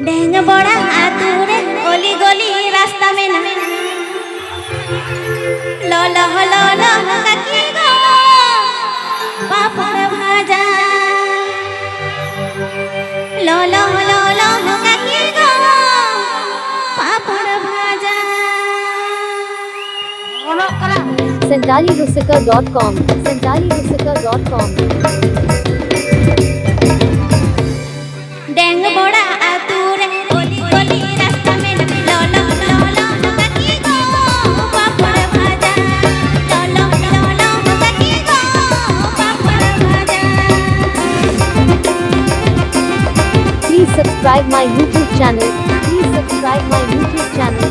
ढेंग बड़ा आतुरे गली गली रास्ता में ना लौला लौला काकी गो पापड़ भाजा लौला लौला काकी गो पापड़ भाजा SantaliRusica.com SantaliRusica.com ढेंग बड़ा आतुरे गली गली रास्ता में ना लौला लौला काकी गो पापड़ भाजा लौला लौला काकी गो पापड़ भाजा Please subscribe my YouTube channel. Please subscribe my YouTube channel.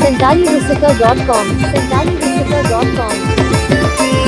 SantaliRusica.com SantaliRusica.com